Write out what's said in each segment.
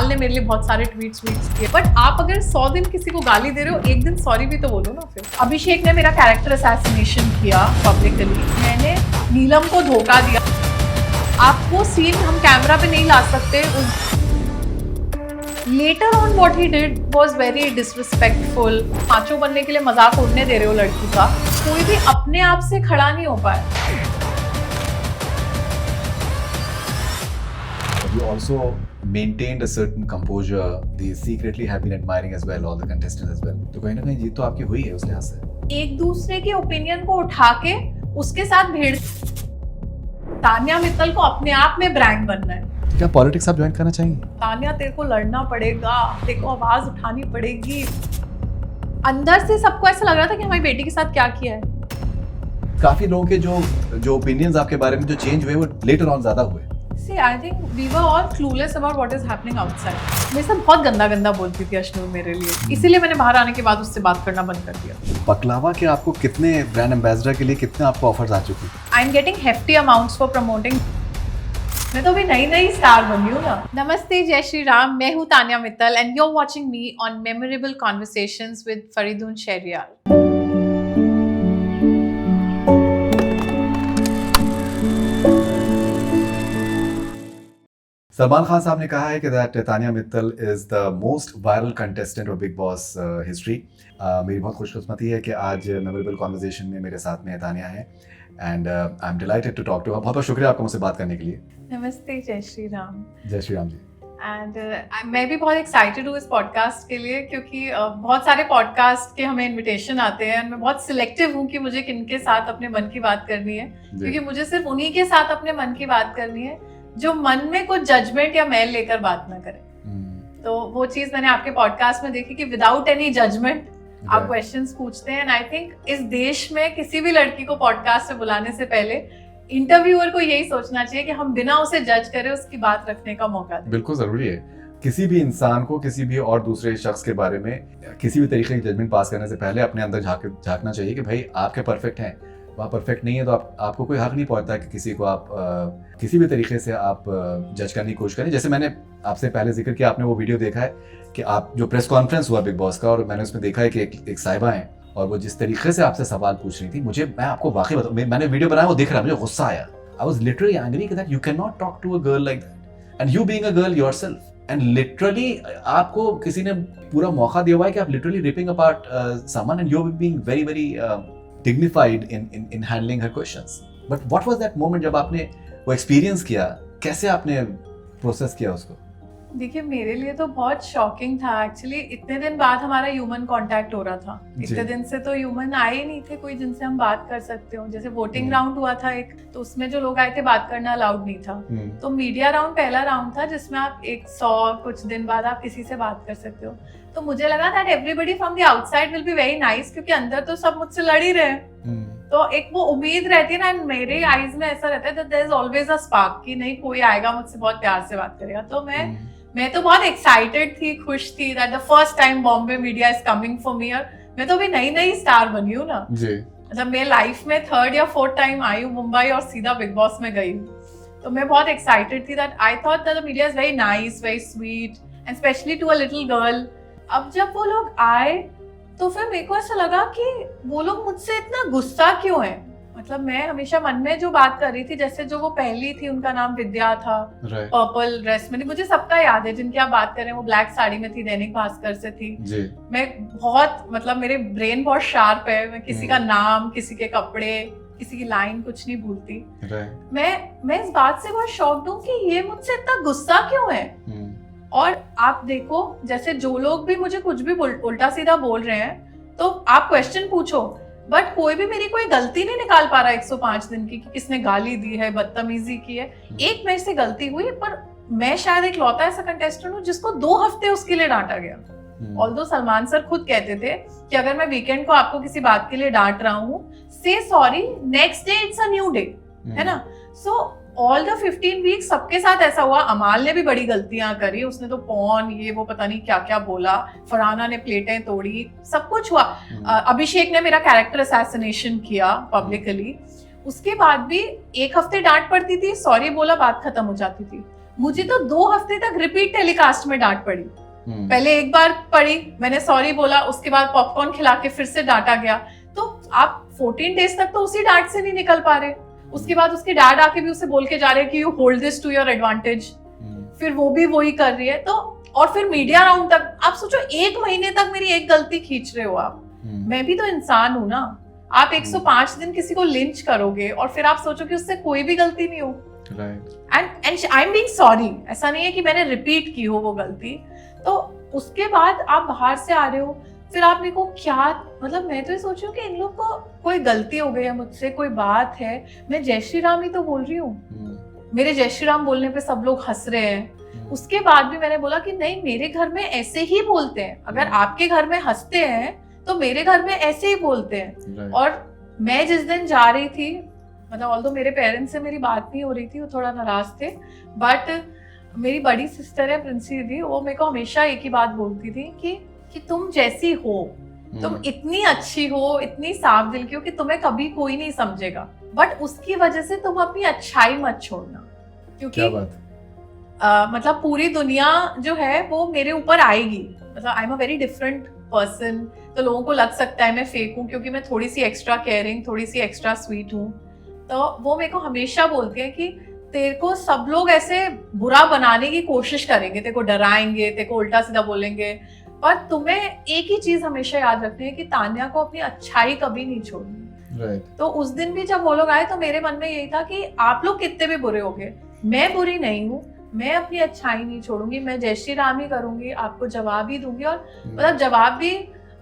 अमाल ने मेरे लिए बहुत सारे ट्वीट्स किए, बट आप अगर 100 दिन किसी को गाली दे रहे हो, एक दिन सॉरी भी तो बोलो ना। फिर अभिषेक ने मेरा कैरेक्टर असैसिनेशन किया पब्लिकली, मैंने नीलम को धोखा दिया। आप वो सीन हम कैमरा पे नहीं ला सकते। Later on what he did was very disrespectful. Macho बनने के लिए मजाक उड़ने दे रहे हो लड़की का, कोई भी अपने आप से खड़ा नहीं हो पाया। You also maintained a certain composure. They secretly have been admiring as well, all the contestants as well. तो कहीं ना कहीं जीत तो आपकी हुई है उस लिहाज से। एक दूसरे के ओपिनियन को उठा के उसके साथ भीड़। तान्या मित्तल को अपने आप में ब्रांड बनना है। क्या पॉलिटिक्स आप ज्वाइन करना चाहेंगे? तान्या, तेरे को लड़ना पड़ेगा, तेरे को आवाज उठानी पड़ेगी। अंदर से सबको ऐसा लग रहा था कि हमारी बेटी के साथ क्या किया है। काफी लोगों के जो ओपिनियंस आपके बारे में जो चेंज हुए वो लेटर ऑन ज्यादा हुए। See, I think we were all clueless about what is happening outside. मेरे से बहुत गंदा बोलती थी अश्नूर मेरे लिए, इसीलिए मैंने बाहर आने के बाद उससे बात करना बंद कर दिया। बकलावा के आपको कितने ब्रांड एम्बेसडर के लिए कितने आपको ऑफर्स आ चुके हैं? आई am getting hefty amounts for promoting. मैं तो अभी नई स्टार बनी हूँ ना। नमस्ते, जय श्री राम। मैं हूँ Tanya Mittal and you're watching me on Memorable Conversations with Faridoon Shahryar. Salman Khan साहब ने कहा है कि that Tanya Mittal is the most viral contestant of Bigg Boss history. मेरी बहुत खुशकिस्मती है कि आज मेमोरेबल कॉन्वर्सेशन में मेरे साथ में तान्या है and I am delighted to talk to. बहुत बहुत शुक्रिया आपका मुझसे बात करने के लिए। नमस्ते, जय श्री राम। जय श्री राम जी। एंड मैं भी बहुत एक्साइटेड हूँ इस पॉडकास्ट के लिए, क्योंकि बहुत सारे पॉडकास्ट के हमें इनविटेशन आते हैं। मैं बहुत सिलेक्टिव हूँ कि मुझे किनके साथ अपने मन की बात करनी है, क्योंकि मुझे सिर्फ उन्हीं के साथ अपने मन की बात करनी है जो मन में कुछ जजमेंट या मैल लेकर बात ना करे। तो वो चीज मैंने आपके पॉडकास्ट में देखी कि विदाउट एनी जजमेंट आप क्वेश्चंस पूछते हैं। एंड आई थिंक इस देश में किसी भी लड़की को पॉडकास्ट में बुलाने से पहले इंटरव्यूअर को यही सोचना चाहिए कि हम बिना उसे जज करे उसकी बात रखने का मौका दें। बिल्कुल जरूरी है। किसी भी इंसान को किसी भी और दूसरे शख्स के बारे में किसी भी तरीके की जजमेंट पास करने से पहले अपने अंदर झांकना चाहिए कि भाई आपके परफेक्ट हैं, वह परफेक्ट नहीं है, तो आपको कोई हक नहीं पहुंचता कि किसी को आप किसी भी तरीके से आप जज करने की कोशिश करें। जैसे मैंने आपसे पहले जिक्र किया, आपने वो वीडियो देखा है कि आप जो प्रेस कॉन्फ्रेंस हुआ बिग बॉस का, और मैंने उसमें देखा है कि एक साहिबा हैं और वो जिस तरीके से आपसे सवाल पूछ रही थी, मैं आपको वाकई बताऊं, मैंने वीडियो बनाया, वो देख रहा, मुझे गुस्सा आया। I was literally angry that you can not talk to a girl like that and you being a girl yourself. And literally आपको किसी ने पूरा मौका दिया हुआ है कि आप literally ripping apart someone and you are being very very dignified in handling her questions. But what was that moment जब आपने वो experience किया, कैसे आपने process किया उसको? देखिए, मेरे लिए तो बहुत शॉकिंग था एक्चुअली। इतने दिन बाद हमारा ह्यूमन कांटेक्ट हो रहा था। इतने दिन से तो ह्यूमन आए ही नहीं थे कोई जिनसे हम बात कर सकते हो। जैसे वोटिंग राउंड हुआ था एक, तो उसमें जो लोग आए थे बात करना अलाउड नहीं था। तो मीडिया राउंड पहला राउंड था जिसमें आप 100 कुछ दिन बाद आप किसी से बात कर सकते हो। तो मुझे लगा that everybody from the outside will be very nice, क्योंकि अंदर तो सब मुझसे लड़ ही रहे हैं। तो एक वो उम्मीद रहती है ना, मेरे आईज में ऐसा रहता है that there is always a spark कि नहीं, कोई आएगा मुझसे बहुत प्यार से बात करेगा। तो मैं तो बहुत एक्साइटेड थी, खुश थी that the first time Bombay media is coming for me. और मैं तो अभी नई स्टार बनी हूँ ना जी। मतलब मेरे लाइफ में 3rd या 4th टाइम आई हूँ मुंबई और सीधा बिग बॉस में गई हूँ। तो मैं बहुत एक्साइटेड थी that I thought that the media is very nice, very sweet and specially to a little girl. अब जब वो लोग आए तो फिर मेरे को ऐसा लगा कि वो लोग मुझसे इतना गुस्सा क्यों है। मतलब मैं हमेशा मन में जो बात कर रही थी, जैसे जो वो पहली थी, उनका नाम विद्या था, पर्पल ड्रेस में, मुझे सबका याद है जिनकी आप बात कर रहे हैं, वो ब्लैक साड़ी में थी, दैनिक भास्कर से थी जी। मैं बहुत मतलब मेरे ब्रेन बहुत शार्प है, मैं किसी का नाम, किसी के कपड़े, किसी की लाइन कुछ नहीं भूलती। मैं इस बात से बहुत शॉक्ड हूँ कि ये मुझसे इतना गुस्सा क्यों है। और आप देखो, जैसे जो लोग भी मुझे कुछ भी उल्टा सीधा बोल रहे हैं, तो आप क्वेश्चन पूछो, बट कोई भी मेरी कोई गलती नहीं निकाल पा रहा 105 दिन की कि किसने गाली दी है, बदतमीजी की है। एक मेरे से गलती हुई, पर मैं शायद एक लौता ऐसा कंटेस्टेंट हूँ जिसको 2 हफ्ते उसके लिए डांटा गया। ऑल्दो सलमान सर खुद कहते थे कि अगर मैं वीकेंड को आपको किसी बात के लिए डांट रहा हूँ, से sorry, next day it's a new day, है ना। सो ऑल द 15 वीक सबके साथ ऐसा हुआ। अमाल ने भी बड़ी गलतियां करी, उसने तो पॉन ये वो पता नहीं क्या क्या बोला, फरहाना ने प्लेटें तोड़ी, सब कुछ हुआ। अभिषेक ने मेरा कैरेक्टर असैसिनेशन किया पब्लिकली। उसके बाद भी 1 हफ्ते डांट पड़ती थी, सॉरी बोला, बात खत्म हो जाती थी। मुझे तो 2 हफ्ते तक रिपीट टेलीकास्ट में डांट पड़ी। पहले एक बार पड़ी, मैंने सॉरी बोला, उसके बाद पॉपकॉर्न खिला के फिर से डांटा गया। तो आप 14 डेज तक तो उसी डांट से नहीं निकल पा रहे। उसके बाद उसके डैड आके भी उसे बोल के जा रहे हैं कि you hold this to your advantage, फिर वो भी वही कर रही है। तो और फिर मीडिया राउंड तक आप सोचो, 1 महीने तक मेरी एक गलती खींच रहे हो आप। मैं भी तो इंसान हूं ना। आप 105 दिन किसी को लिंच करोगे और फिर आप सोचो कि उससे कोई भी गलती नहीं हो। And I am being sorry, ऐसा नहीं है कि मैंने रिपीट की हो वो गलती। तो उसके बाद आप बाहर से आ रहे हो, फिर आप मेरे को क्या, मतलब मैं तो ये सोच रही हूँ कि इन लोग को कोई गलती हो गई है मुझसे, कोई बात है। मैं जय श्री राम ही तो बोल रही हूँ, मेरे जय श्री राम बोलने पे सब लोग हंस रहे हैं। उसके बाद भी मैंने बोला कि नहीं, मेरे घर में ऐसे ही बोलते हैं। अगर आपके घर में हंसते हैं तो मेरे घर में ऐसे ही बोलते हैं। और मैं जिस दिन जा रही थी, मतलब ऑल्दो मेरे पेरेंट्स से मेरी बात नहीं हो रही थी, वो थोड़ा नाराज थे, बट मेरी बड़ी सिस्टर है प्रिंसी दीदी, वो मेरे को हमेशा एक ही बात बोलती थी कि तुम जैसी हो, तुम इतनी अच्छी हो, इतनी साफ दिल की हो कि तुम्हें कभी कोई नहीं समझेगा, बट उसकी वजह से तुम अपनी अच्छाई मत छोड़ना, क्योंकि मतलब पूरी दुनिया जो है वो मेरे ऊपर आएगी। मतलब I am a very different person, तो लोगों को लग सकता है मैं फेक हूँ क्योंकि मैं थोड़ी सी एक्स्ट्रा केयरिंग, थोड़ी सी एक्स्ट्रा स्वीट हूँ। तो वो मेरे को हमेशा बोलती है कि तेरे को सब लोग ऐसे बुरा बनाने की कोशिश करेंगे, तेरे को डराएंगे, तेरे को उल्टा सीधा बोलेंगे, पर तुम्हें एक ही चीज हमेशा याद रखनी है कि तान्या को अपनी अच्छाई कभी नहीं छोड़नी। तो उस दिन भी जब वो लोग आए तो मेरे मन में यही था कि आप लोग कितने भी बुरे होगे, मैं बुरी नहीं हूँ, मैं अपनी अच्छाई नहीं छोड़ूंगी, मैं जय श्री राम ही करूंगी, आपको जवाब ही दूंगी। और मतलब जवाब भी,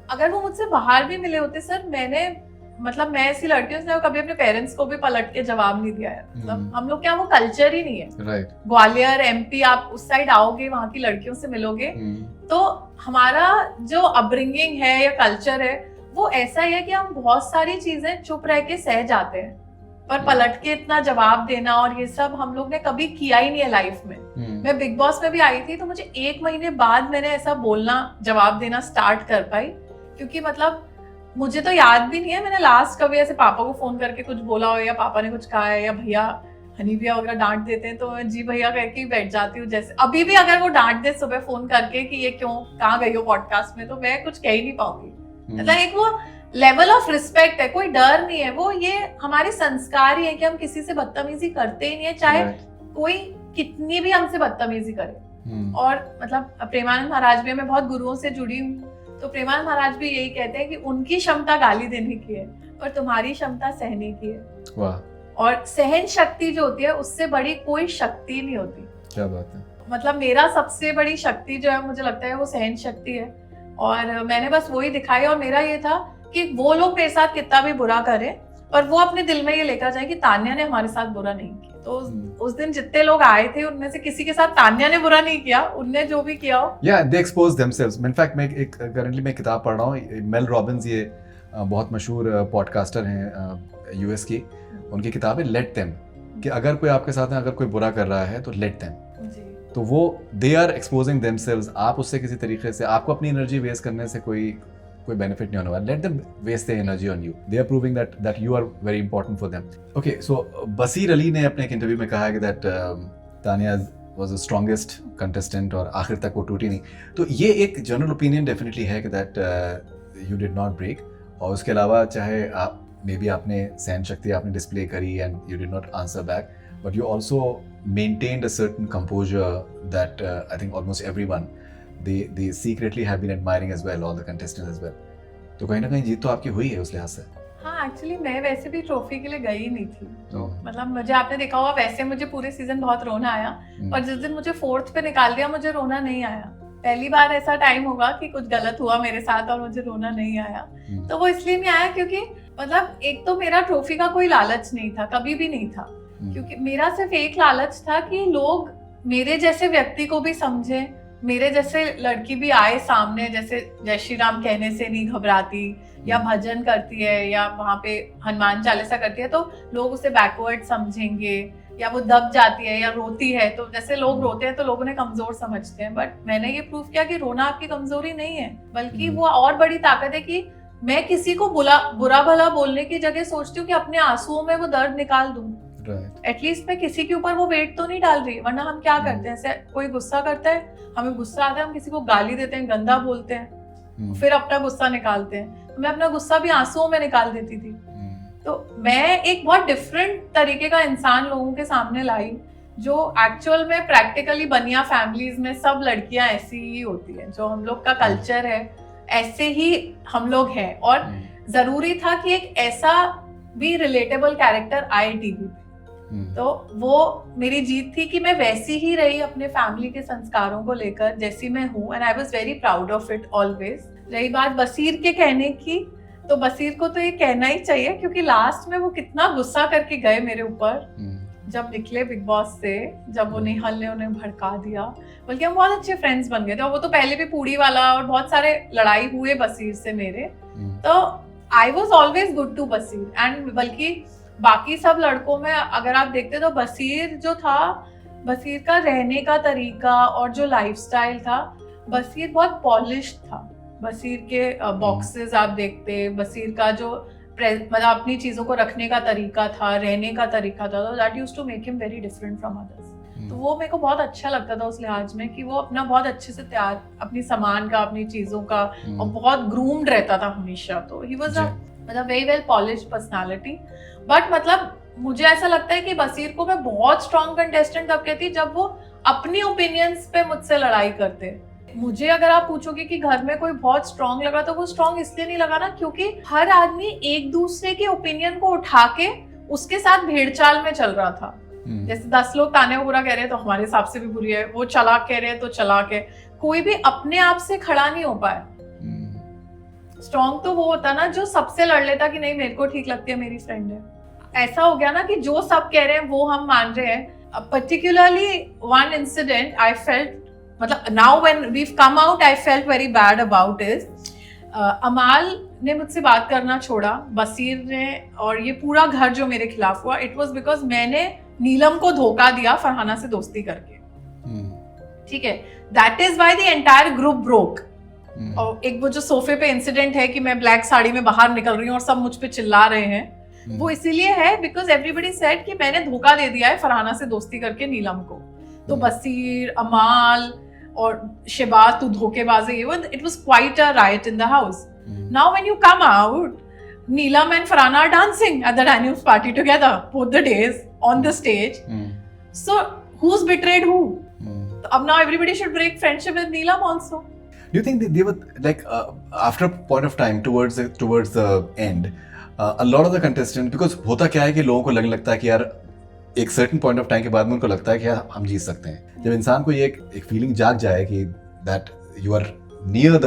अगर वो मुझसे बाहर भी मिले होते सर, मैं ऐसी लड़की हूँ कभी अपने पेरेंट्स को भी पलट के जवाब नहीं दिया है। मतलब हम लोग क्या, वो कल्चर ही नहीं है। ग्वालियर MP, आप उस साइड आओगे, वहां की लड़कियों से मिलोगे, तो हमारा जो अपब्रिंगिंग है या कल्चर है वो ऐसा ही है कि हम बहुत सारी चीजें चुप रह के सह जाते हैं, पर पलट के इतना जवाब देना और ये सब हम लोग ने कभी किया ही नहीं है लाइफ में। मैं बिग बॉस में भी आई थी तो मुझे 1 महीने बाद मैंने ऐसा बोलना, जवाब देना स्टार्ट कर पाई, क्योंकि मतलब मुझे तो याद भी नहीं है मैंने लास्ट कभी ऐसे पापा को फोन करके कुछ बोला हो, या पापा ने कुछ कहा है, या भैया हनी भैया वगैरह डांट देते हैं तो मैं जी भैया कह के बैठ जाती हूँ। जैसे अभी भी अगर वो डांट दे सुबह फोन करके कि ये क्यों, कहाँ गई हो पॉडकास्ट में, तो मैं कुछ कह ही नहीं पाऊंगी। मतलब एक वो लेवल ऑफ रिस्पेक्ट है, कोई डर नहीं है, वो ये हमारे संस्कार ही है कि हम किसी से बदतमीजी करते ही नहीं है, चाहे कोई कितनी भी हमसे बदतमीजी करे। और मतलब प्रेमानंद महाराज भी, मैं बहुत गुरुओं से जुड़ी हूँ, तो प्रेमानंद महाराज भी यही कहते हैं कि उनकी क्षमता गाली देने की है और तुम्हारी क्षमता सहने की है। वाह। और सहन शक्ति जो होती है उससे बड़ी कोई शक्ति नहीं होती। क्या बात है। मतलब मेरा सबसे बड़ी शक्ति जो है, मुझे लगता है वो सहन शक्ति है, और मैंने बस वही दिखाई। और मेरा ये था कि वो लोग मेरे साथ कितना भी बुरा करें, पर वो अपने दिल में ये लेकर जाए कि तान्या ने हमारे साथ बुरा नहीं किया। तो उस दिन जितने लोग आए थे उनमें से किसी के साथ तान्या ने बुरा नहीं किया, उनने जो भी किया हो, they expose themselves. In fact, मैं एक करंटली मैं किताब पढ़ रहा हूँ, मेल रॉबिन्स, ये बहुत मशहूर पॉडकास्टर हैं US की, उनकी किताब है लेट देम, कि अगर कोई आपके साथ है, अगर कोई बुरा कर रहा है तो लेट देम। तो वो दे आर एक्सपोजिंग देमसेल्व्स। आप उससे किसी तरीके से, आपको अपनी एनर्जी वेस्ट करने से कोई बेनिफिट नहीं होने वाला। Let them waste their energy on you, they are proving that you are very important for them. Okay, so Basir Ali ने अपने एक इंटरव्यू में कहा कि that Tanya was the strongest contestant और आखिर तक वो टूटी नहीं। तो ये एक जनरल ओपिनियन डेफिनेटली है कि that you did not break. और उसके अलावा चाहे आप मे बी आपने सहन शक्ति आपने डिस्प्ले करी and you did not answer back, but you also maintained a certain composer that I think almost everyone they secretly have been admiring as well, all the contestants as well. तो कहीं ना कहीं जीत तो आपकी हुई है उस लिहाज से। हाँ, एक्चुअली मैं वैसे भी ट्रॉफी के लिए गई नहीं थी, तो मतलब मुझे, आपने देखा होगा, वैसे मुझे पूरे सीजन बहुत रोना आया, और जिस दिन मुझे 4th पे निकाल दिया मुझे रोना नहीं आया। पहली बार ऐसा टाइम होगा कि कुछ गलत हुआ मेरे साथ और मुझे रोना नहीं आया। तो वो इसलिए नहीं आया क्योंकि मतलब एक तो मेरा ट्रॉफी का कोई लालच नहीं था, कभी भी नहीं था, क्योंकि मेरा सिर्फ एक लालच था कि लोग मेरे जैसे व्यक्ति को भी समझे, मेरे जैसे लड़की भी आए सामने, जैसे जय श्री राम कहने से नहीं घबराती, या भजन करती है, या वहां पे हनुमान चालीसा करती है तो लोग उसे बैकवर्ड समझेंगे, या वो दब जाती है या रोती है तो जैसे लोग रोते हैं तो लोग उन्हें कमजोर समझते हैं। बट मैंने ये प्रूफ किया कि रोना आपकी कमजोरी नहीं है, बल्कि वो और बड़ी ताकत है कि मैं किसी को बुरा भला बोलने की जगह सोचती हूँ कि अपने आंसुओं में वो दर्द निकाल दूं। राइट एटलीस्ट मैं किसी के ऊपर वो वेट तो नहीं डाल रही, वरना हम क्या करते हैं, ऐसे कोई गुस्सा करता है, हमें गुस्सा आता है, हम किसी को गाली देते हैं, गंदा बोलते हैं, फिर अपना गुस्सा निकालते हैं। तो मैं अपना गुस्सा भी आंसुओं में निकाल देती थी। तो मैं एक बहुत डिफरेंट तरीके का इंसान लोगों के सामने लाई, जो एक्चुअल में प्रैक्टिकली बनिया फैमिलीज में सब लड़कियां ऐसी ही होती हैं, जो हम लोग का कल्चर है ऐसे ही हम लोग हैं। और जरूरी था कि एक ऐसा भी रिलेटेबल कैरेक्टर आए टीवी पे, तो वो मेरी जीत थी कि मैं वैसी ही रही अपने फैमिली के संस्कारों को लेकर जैसी मैं हूँ, and I was very proud of it always. रही बात बसीर के कहने की, तो बसीर को तो ये कहना ही चाहिए, क्योंकि लास्ट में वो कितना गुस्सा करके गए मेरे ऊपर जब निकले बिग बॉस से, जब वो निहल ने उन्हें भड़का दिया। बल्कि हम बहुत अच्छे फ्रेंड्स बन गए थे, और वो तो पहले भी पूड़ी वाला, और बहुत सारे लड़ाई हुए बसीर से मेरे। तो I was always good to Baseer, and बल्कि बाकी सब लड़कों में अगर आप देखते तो बसीर जो था, बसीर का रहने का तरीका और जो लाइफस्टाइल था, बसीर बहुत पॉलिश्ड था। बसीर के बॉक्सेस आप देखते, बसीर का जो मतलब अपनी चीजों को रखने का तरीका था, रहने का तरीका था, तो that used to make him very different from others. तो वो मेरे को बहुत अच्छा लगता था उस लिहाज में कि वो अपना बहुत अच्छे से तैयार, अपनी सामान का, अपनी चीजों का, और बहुत ग्रूम्ड रहता था हमेशा। तो ही वाज मतलब very well polished personality. But मतलब मुझे ऐसा लगता है कि बसीर को मैं बहुत स्ट्रॉन्ग कंटेस्टेंट तब कहती जब वो अपनी ओपिनियंस पे मुझसे लड़ाई करते। मुझे अगर आप पूछोगे कि घर में कोई बहुत स्ट्रॉन्ग लगा, तो वो स्ट्रॉन्ग इसलिए नहीं लगा ना क्योंकि हर आदमी एक दूसरे के ओपिनियन को उठा के उसके साथ भेड़चाल में चल रहा था। जैसे 10 लोग ताने को बुरा कह रहे हैं तो हमारे हिसाब से भी बुरी है, वो चालाक कह रहे हैं तो चालाक है। कोई भी अपने आप से खड़ा नहीं हो पाया। स्ट्रॉन्ग तो वो होता ना जो सबसे लड़ लेता कि नहीं मेरे को ठीक लगती है, मेरी फ्रेंड है। ऐसा हो गया ना कि जो सब कह रहे हैं वो हम मान रहे हैं। Particularly one incident I felt, मतलब now when we come out I felt very bad about is, Amaal ने मुझसे बात करना छोड़ा, बसीर ने, और ये पूरा घर जो मेरे खिलाफ हुआ, इट वाज बिकॉज मैंने नीलम को धोखा दिया फरहाना से दोस्ती करके। ठीक है, that is why the entire group broke. और एक वो जो सोफे पे इंसिडेंट है कि मैं ब्लैक साड़ी में बाहर निकल रही हूँ और सब मुझ पे चिल्ला रहे हैं, वो इसीलिए है बिकॉज एवरीबडी सेड कि मैंने धोखा दे दिया है फरहाना से दोस्ती करके नीलम को। तो बसीर, अमाल और शिबाज, तू धोखेबाज है, it was quite a right in the house. Now when you come out, Neelam and Farhana are dancing at the dining party together both the days on the stage. So who's betrayed who? अब now everybody should break friendship with Neelam also. Do you think they were like after a point of time towards the end, a lot of the contestants, because होता क्या है कि लोगों को लगने लगता है कि यार एक certain point of time के बाद में उनको लगता है कि यार हम जीत सकते हैं। जब इंसान को ये एक फीलिंग जाग जाए कि that you are near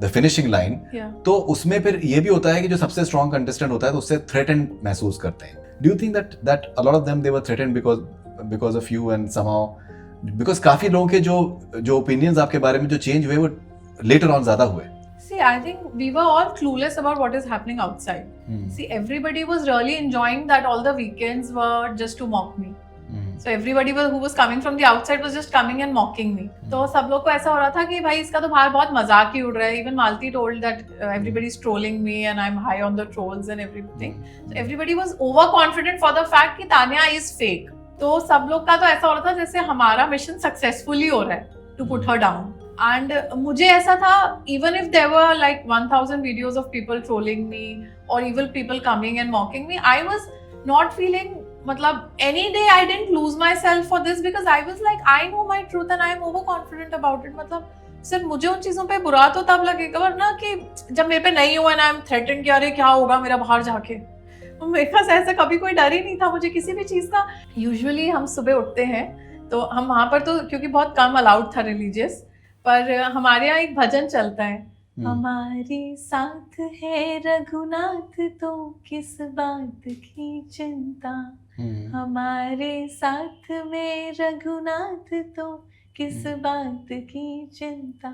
the finishing line, तो उसमें फिर ये भी होता है कि जो सबसे strong contestant होता है तो उससे threatened महसूस करते हैं। Do you think that a lot of them they were threatened because of you and somehow because काफी लोगों के जो opinions आपके बारे में जो change हुए वो later on ज़्यादा हुए? See, I think we were all clueless about what is happening outside. See, everybody was really enjoying that all the weekends were just to mock me. So everybody who was coming from the outside was just coming and mocking me. तो सब लोग को ऐसा हो रहा था कि भाई इसका तो बाहर बहुत मजाक ही उड़ रहा है. Even Malti told that everybody is trolling me and I'm high on the trolls and everything. So everybody was overconfident for the fact कि तान्या is fake. तो सब लोग का तो ऐसा हो रहा था जैसे हमारा मिशन सक्सेसफुली हो रहा है to put her down. And मुझे ऐसा था, even if there were like 1000 videos of people trolling me or evil people coming and mocking me, I was not feeling, मतलब any day I didn't lose myself for this because I was like, I know my truth and I am overconfident about it. मतलब सिर्फ मुझे उन चीजों पे बुरा तो तब लगेगा वरना कि जब मेरे पे नहीं हुआ and I am threatened कि अरे क्या होगा मेरा बाहर जाके, मेरे पास ऐसा कभी कोई डर ही नहीं था मुझे किसी भी चीज का। यूजुअली हम सुबह उठते हैं तो हम वहाँ पर तो क्योंकि बहुत कम अलाउड था रिलीजियस, पर हमारे यहाँ एक भजन चलता है, हमारे साथ है रघुनाथ तो किस बात की चिंता, हमारे साथ में रघुनाथ तो किस बात की चिंता।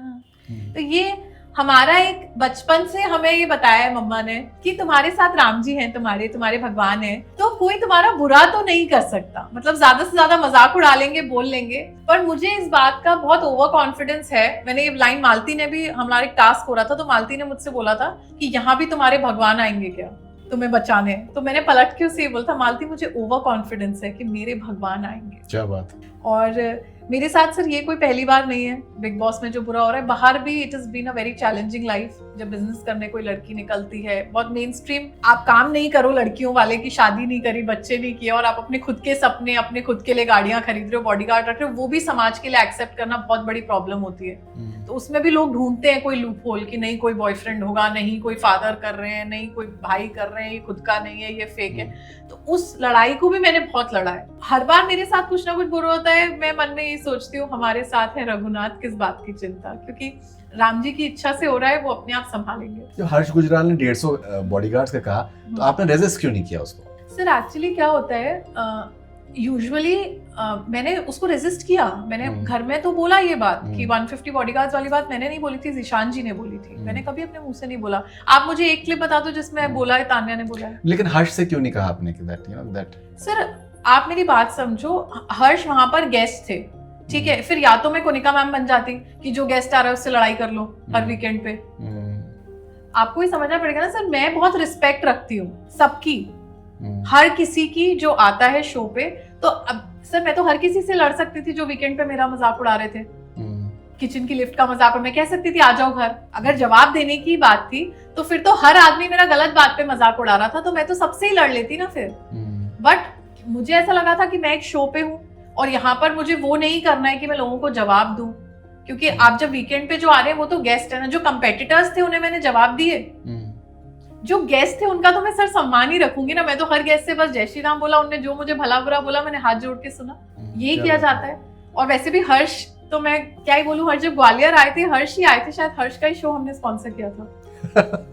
तो ये हमारा एक बचपन से हमें ये बताया है मम्मा ने कि तुम्हारे साथ राम जी हैं, तुम्हारे भगवान हैं, तो कोई तुम्हारा बुरा तो नहीं कर सकता। मतलब ज्यादा से ज्यादा मजाक उड़ा लेंगे, बोल लेंगे, पर मुझे इस बात का बहुत ओवर कॉन्फिडेंस है। मैंने ये लाइन, मालती ने भी, हमारा एक टास्क हो रहा था तो मालती ने मुझसे बोला था कि यहाँ भी तुम्हारे भगवान आएंगे क्या, तुम्हें बचाने हैं। तो मैंने पलट के उसे ये बोला था, मालती मुझे ओवर कॉन्फिडेंस है कि मेरे भगवान आएंगे। क्या बात। और मेरे साथ सर ये कोई पहली बार नहीं है बिग बॉस में जो बुरा हो रहा है, बाहर भी it is been a very challenging life. जब बिजनेस करने कोई लड़की निकलती है, बहुत मेन स्ट्रीम आप काम नहीं करो लड़कियों वाले की, शादी नहीं करी, बच्चे नहीं किए, और आप अपने खुद के सपने, अपने खुद के लिए गाड़ियां खरीद रहे हो, बॉडीगार्ड रख रहे हो, वो भी समाज के लिए एक्सेप्ट करना बहुत बड़ी प्रॉब्लम होती है। तो उसमें भी लोग ढूंढते हैं कोई लूप होल कि नहीं कोई बॉयफ्रेंड होगा, नहीं कोई फादर कर रहे हैं, नहीं कोई भाई कर रहे हैं, ये खुद का नहीं है, ये फेक है। तो उस लड़ाई को भी मैंने बहुत लड़ा है। हर बार मेरे साथ कुछ ना कुछ बुरा होता है, मैं मन में ये सोचती हूँ हमारे साथ है रघुनाथ, किस बात की चिंता, क्योंकि राम जी की इच्छा से हो रहा है, वो अपने आप संभालेंगे। जब हर्ष गुजराल ने 150 बॉडीगार्ड्स का कहा तो आपने रेजिस्ट क्यों नहीं किया उसको? सर एक्चुअली क्या होता है, यूजुअली मैंने उसको रेजिस्ट किया। मैंने घर में तो बोला ये बात कि 150 बॉडीगार्ड्स वाली बात मैंने नहीं बोली थी, जिशान जी ने बोली थी। मैंने कभी अपने मुंह से नहीं बोला। आप मुझे एक क्लिप बता दो जिसमें बोला है, तान्या ने बोला है। लेकिन हर्ष से क्यों नहीं कहा आपने कि दैट सर आप मेरी बात समझो, हर्ष वहां पर गेस्ट थे, ठीक है, फिर या तो मैं कोनिका मैम बन जाती कि जो गेस्ट आ रहा है उससे लड़ाई कर लो हर वीकेंड पे। आपको ही समझना पड़ेगा ना सर, मैं बहुत रिस्पेक्ट रखती हूँ सबकी, हर किसी की जो आता है शो पे। तो अब सर मैं तो हर किसी से लड़ सकती थी जो वीकेंड पे मेरा मजाक उड़ा रहे थे, किचन की लिफ्ट का मजाक, और मैं कह सकती थी आ जाओ घर। अगर जवाब देने की बात थी तो फिर तो हर आदमी मेरा गलत बात पे मजाक उड़ा रहा था, तो मैं तो सबसे ही लड़ लेती ना फिर। बट मुझे ऐसा लगा था कि मैं एक शो पे हूँ और यहाँ पर मुझे वो नहीं करना है कि मैं लोगों को जवाब दूं, क्योंकि आप जब वीकेंड पे जो आ रहे हैं वो तो गेस्ट है ना। जो कंपेटिटर्स थे उन्हें मैंने जवाब दिए, जो गेस्ट थे उनका तो मैं सर सम्मान ही रखूंगी ना। मैं तो हर गेस्ट से बस जय श्री राम बोला, उन्होंने जो मुझे भला बुरा बोला मैंने हाथ जोड़ के सुना, यही किया जाता है। और वैसे भी हर्ष तो मैं क्या ही बोलूं, हर्ष जब ग्वालियर आए थे, हर्ष ही आए थे, शायद हर्ष का ही शो हमने स्पॉन्सर किया था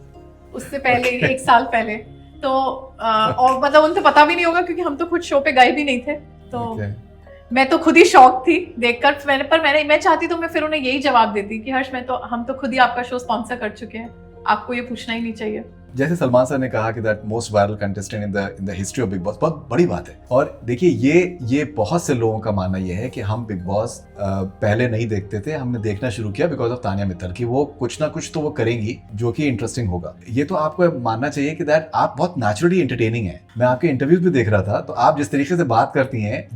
उससे पहले 1 साल पहले। तो और मतलब उनको पता भी नहीं होगा क्योंकि हम तो खुद शो पे गए भी नहीं थे। तो मैं तो खुद ही शॉक थी देखकर। मैं चाहती तो मैं फिर उन्हें यही जवाब देती कि हर्ष हम तो खुद ही आपका शो स्पॉन्सर कर चुके हैं, आपको ये पूछना ही नहीं चाहिए। जैसे सलमान सर ने कहा कि that most viral contestant in the history of Bigg boss, बहुत बड़ी बात है। और देखिए ये बहुत से लोगों का मानना ये है कि हम बिग बॉस पहले नहीं देखते थे, हमने देखना शुरू किया बिकॉज ऑफ तान्या मित्तल की वो कुछ ना कुछ तो वो करेंगी जो कि इंटरेस्टिंग होगा। ये तो आपको मानना चाहिए कि दैट आप बहुत नेचुरली एंटरटेनिंग है। मैं आपके इंटरव्यूज भी देख रहा था, तो आप जिस तरीके से बात करती हैं,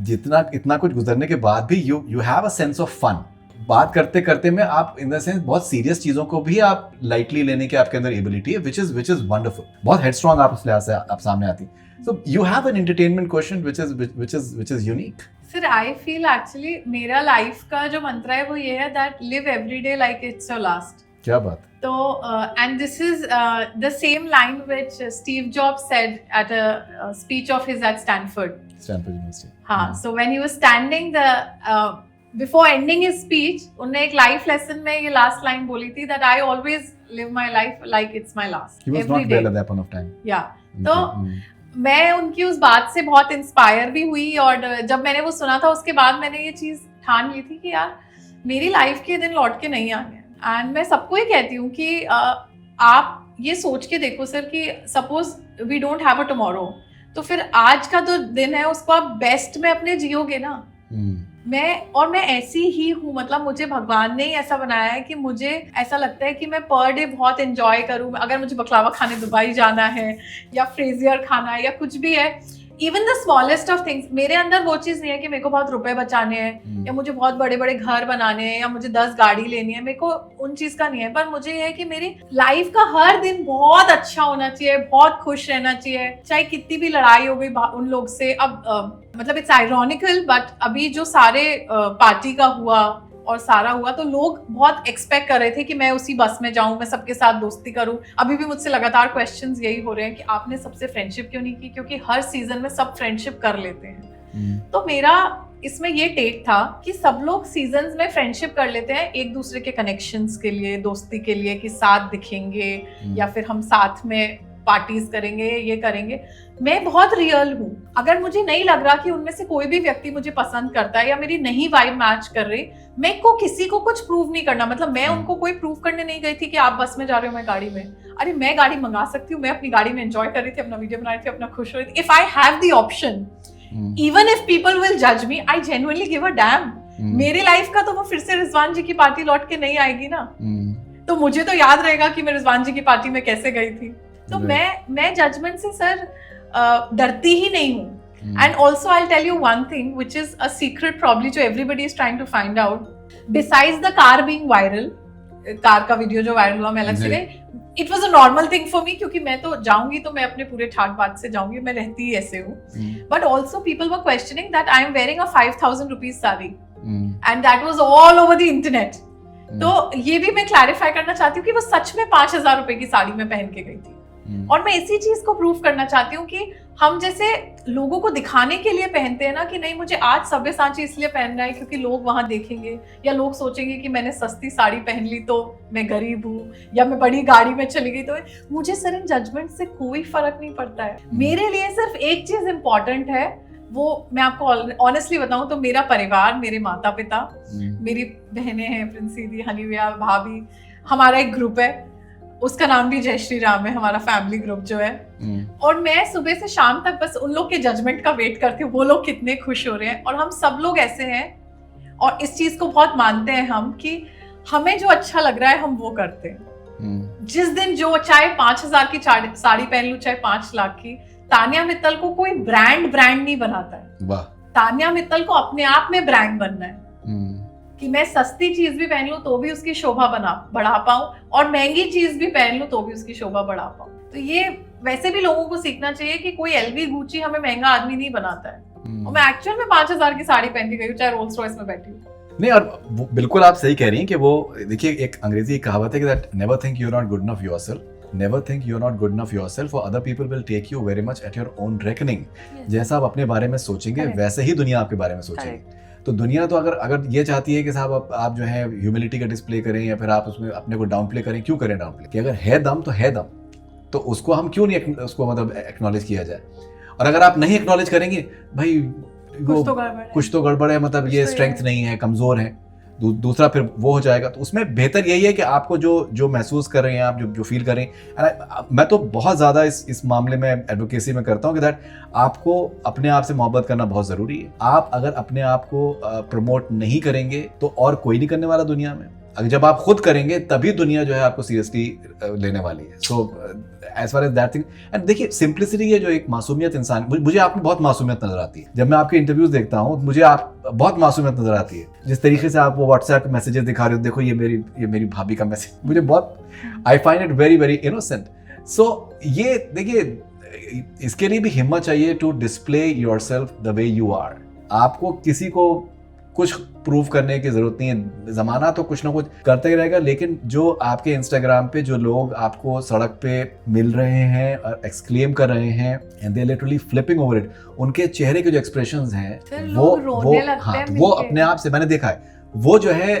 इतना कुछ गुजरने के बाद भी you have a sense of fun. बात करते करते में आप इन द सेंस बहुत सीरियस चीजों को भी आप लाइटली लेने की आपके अंदर एबिलिटी है, विच इज वंडरफुल। बहुत हेडस्ट्रॉन्ग आप उस लिहाज से आप सामने आती। So you have an entertainment question which is unique. Sir I feel actually मेरा लाइफ का जो मंत्र है वो ये है that live every day like it's your last. क्या बात। तो and this is the same line which Steve Jobs said at a speech of his at Stanford University. हाँ, so when he was standing the before ending his speech, उन्होंने एक life lesson में ये last line बोली थी that I always live my life like it's my last every day. या तो मैं उनकी उस बात से बहुत इंस्पायर भी हुई, और जब मैंने वो सुना था उसके बाद मैंने ये चीज ठान ली थी कि यार मेरी लाइफ के दिन लौट के नहीं आने। एंड मैं सबको ही कहती हूँ कि आप ये सोच के देखो सर कि suppose we don't have a tomorrow, तो फिर आज का जो दिन है उसको आप बेस्ट में अपने जियोगे ना। मैं ऐसी ही हूँ, मतलब मुझे भगवान ने ही ऐसा बनाया है कि मुझे ऐसा लगता है कि मैं पर डे बहुत एंजॉय करूँ। अगर मुझे बकलावा खाने दुबई जाना है या फ्रेजियर खाना है या कुछ भी है, even the smallest of things, मेरे अंदर वो चीज नहीं है कि मेरे को बहुत रुपए बचाने हैं या मुझे बहुत बड़े बड़े घर बनाने हैं या मुझे 10 गाड़ी लेनी है, मेरे को उन चीज का नहीं है। पर मुझे ये है कि मेरी लाइफ का हर दिन बहुत अच्छा होना चाहिए, बहुत खुश रहना चाहिए, चाहे कितनी भी लड़ाई हो गई उन लोग से। अब मतलब इट्स आयरॉनिकल, बट अभी जो सारे पार्टी का हुआ और सारा हुआ तो लोग बहुत एक्सपेक्ट कर रहे थे कि मैं उसी बस में जाऊं, मैं सबके साथ दोस्ती करूं। अभी भी मुझसे लगातार क्वेश्चंस यही हो रहे हैं कि आपने सबसे फ्रेंडशिप क्यों नहीं की, क्योंकि हर सीजन में सब फ्रेंडशिप कर लेते हैं। तो मेरा इसमें ये टेक था कि सब लोग सीजन्स में फ्रेंडशिप कर लेते हैं एक दूसरे के कनेक्शंस के लिए, दोस्ती के लिए, कि साथ दिखेंगे या फिर हम साथ में पार्टीज करेंगे, ये करेंगे। मैं बहुत रियल हूँ। अगर मुझे नहीं लग रहा कि उनमें से कोई भी व्यक्ति मुझे पसंद करता है या मेरी नहीं वाइब मैच कर रही, मैं को किसी को कुछ प्रूव नहीं करना। मतलब मैं उनको कोई प्रूव करने नहीं गई थी कि आप बस में जा रहे हो, मैं गाड़ी में। अरे मैं गाड़ी मंगा सकती हूँ, मैं अपनी गाड़ी में एंजॉय कर रही थी, अपना वीडियो बना रही थी, अपना खुश हो रही थी। If I have the option, even if people will जज me, I genuinely give a damn. मेरी लाइफ का तो वो फिर से रिजवान जी की पार्टी लौट के नहीं आएगी ना। तो मुझे तो याद रहेगा कि मैं रिजवान जी की पार्टी में कैसे गई थी। तो Right. मैं जजमेंट से सर डरती ही नहीं हूँ. And also, I'll tell you one thing, which is a secret probably जो everybody is trying to find out. Besides the car being viral, car का वीडियो जो वायरल हुआ मैं अलग से गई, it was a normal thing for me क्योंकि मैं तो जाऊंगी तो मैं अपने पूरे ठाट बाट से जाऊंगी, मैं रहती ही ऐसे हूँ. But also people were questioning that I am wearing a 5,000 rupees sari, and that was all over the internet. तो ये भी मैं क्लैरिफाई करना चाहती हूँ कि वो सच में 5,000 रुपए की साड़ी में पहन के गई थी. और मैं इसी चीज को प्रूव करना चाहती हूँ कि हम जैसे लोगों को दिखाने के लिए पहनते हैं ना कि नहीं मुझे आज सब्यसाची इसलिए पहनना है क्योंकि लोग वहां देखेंगे, या लोग सोचेंगे कि मैंने सस्ती साड़ी पहन ली तो मैं गरीब हूँ, या मैं बड़ी गाड़ी में चली गई तो मुझे सर इन जजमेंट से कोई फर्क नहीं पड़ता है. मेरे लिए सिर्फ एक चीज इंपॉर्टेंट है, वो मैं आपको ऑनेस्टली बताऊं तो मेरा परिवार, मेरे माता पिता, मेरी बहनें हैं प्रिंसी, हनीविया, भाभी, हमारा एक ग्रुप है उसका नाम भी जय श्री राम है, हमारा फैमिली ग्रुप जो है. और मैं सुबह से शाम तक बस उन लोग के जजमेंट का वेट करती हूँ, वो लोग कितने खुश हो रहे हैं. और हम सब लोग ऐसे हैं और इस चीज को बहुत मानते हैं हम कि हमें जो अच्छा लग रहा है हम वो करते हैं. जिस दिन जो चाहे 5,000 की साड़ी पहन लूं चाहे 5 लाख की, तानिया मित्तल को कोई ब्रांड नहीं बनाता है. तानिया मित्तल को अपने आप में ब्रांड बनना है कि मैं सस्ती चीज भी पहन लूं तो भी उसकी शोभा बढ़ा पाऊं, और महंगी चीज भी पहन लूं तो भी उसकी शोभा बढ़ा पाऊं. तो ये वैसे भी लोगों को सीखना चाहिए कि कोई एलवी गुची हमें महंगा आदमी नहीं बनाता है. और मैं एक्चुअल में 5,000 की साड़ी पहन के गई हूँ चाहे रोल्स रॉयस में बैठी हूँ. नहीं, और बिल्कुल आप सही कह रही हैं कि वो देखिए एक अंग्रेजी कहावत है कि that never think you are not good enough yourself, never think you're not good enough yourself or other people will take you very much at your own reckoning. जैसा आप अपने बारे में सोचेंगे वैसे ही दुनिया आपके बारे में सोचेगी. तो दुनिया तो अगर ये चाहती है कि साहब आप जो है ह्यूमिलिटी का डिस्प्ले करें या फिर आप उसमें अपने को डाउन प्ले करें, क्यों करें डाउन प्ले? कि अगर है दम तो है दम, तो उसको हम क्यों नहीं उसको मतलब एक्नॉलेज किया जाए. और अगर आप नहीं एक्नॉलेज करेंगे भाई कुछ तो गड़बड़ है, मतलब ये स्ट्रेंथ नहीं है, कमजोर है, दूसरा फिर वो हो जाएगा. तो उसमें बेहतर यही है कि आपको जो महसूस कर रहे हैं आप, जो फील कर रहे हैं. मैं तो बहुत ज़्यादा इस मामले में एडवोकेसी में करता हूँ कि दैट आपको अपने आप से मोहब्बत करना बहुत ज़रूरी है. आप अगर अपने आप को प्रमोट नहीं करेंगे तो और कोई नहीं करने वाला दुनिया में. अगर जब आप खुद करेंगे तभी दुनिया जो है आपको सीरियसली लेने वाली है. So as far as that thing, and देखिए सिंप्लिसिटी है जो एक मासूमियत इंसान, मुझे आप में बहुत मासूमियत नजर आती है. जब मैं आपके इंटरव्यूज देखता हूँ मुझे आप बहुत मासूमियत नजर आती है. जिस तरीके से आप वो व्हाट्सएप पे मैसेजेस दिखा रहे हो, देखो ये मेरी भाभी का मैसेज, मुझे बहुत I find it very very innocent. So ये देखिए इसके लिए भी हिम्मत चाहिए to display yourself the way you are. आपको किसी को कुछ प्रूफ करने की जरूरत नहीं है. जमाना तो कुछ ना कुछ करते ही रहेगा, लेकिन जो आपके इंस्टाग्राम पे जो लोग आपको सड़क पे मिल रहे हैं और एक्सक्लेम कर रहे हैं and they literally flipping over it, उनके चेहरे के जो एक्सप्रेशंस हैं वो अपने आप से मैंने देखा है, वो जो है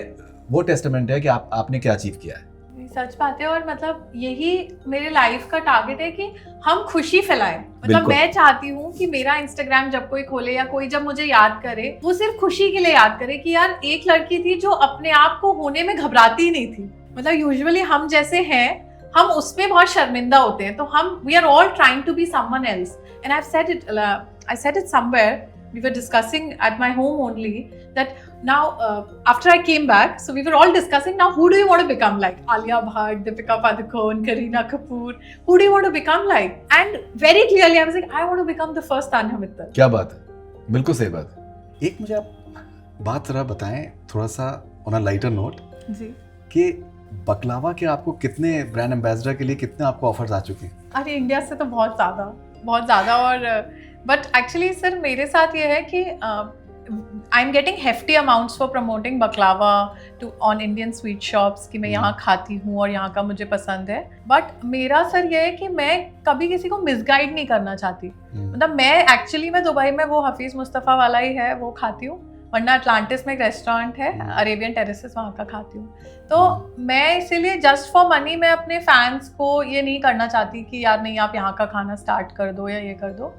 वो टेस्टामेंट है कि आपने क्या अचीव किया है. सच बात है. और मतलब यही मेरे लाइफ का टारगेट है कि हम खुशी फैलाएं. मतलब मैं चाहती हूँ कि मेरा इंस्टाग्राम जब कोई खोले या कोई जब मुझे याद करे, वो सिर्फ खुशी के लिए याद करे कि यार एक लड़की थी जो अपने आप को होने में घबराती ही नहीं थी. मतलब यूजुअली हम जैसे हैं हम उसमें बहुत शर्मिंदा होते हैं. तो हम we are all trying to be someone else. And I said it somewhere, we were discussing at my home only that now after I came back, so we were all discussing now who do you want to become like? Alia Bhatt, Deepika Padukone, Kareena Kapoor, who do you want to become like? And very clearly I was like I want to become the first Tanya Mittal. क्या बात है, बिल्कुल सही बात. एक मुझे आप बात जरा बताएं थोड़ा सा ऑन अ लाइटर नोट जी, कि बकलावा के आपको कितने ब्रांड एम्बेसडर के लिए कितने आपको ऑफर्स आ चुके हैं? अरे इंडिया से तो बहुत ज़्यादा. और बट एक्चुअली सर मेरे साथ ये है कि I am getting hefty amounts for promoting baklava to on Indian sweet shops कि मैं यहाँ खाती हूँ और यहाँ का मुझे पसंद है. बट मेरा सर ये है कि मैं कभी किसी को मिसगाइड नहीं करना चाहती. मतलब मैं दुबई में वो हफीज़ मुस्तफ़ा वाला ही है वो खाती हूँ, वरना अटलांटिस में एक रेस्टोरेंट है अरेबियन टेरेसेस, वहाँ का खाती हूँ. तो मैं इसीलिए जस्ट फॉर मनी मैं अपने फैंस को ये नहीं करना चाहती कि यार नहीं आप यहाँ का खाना स्टार्ट कर दो या ये कर दो.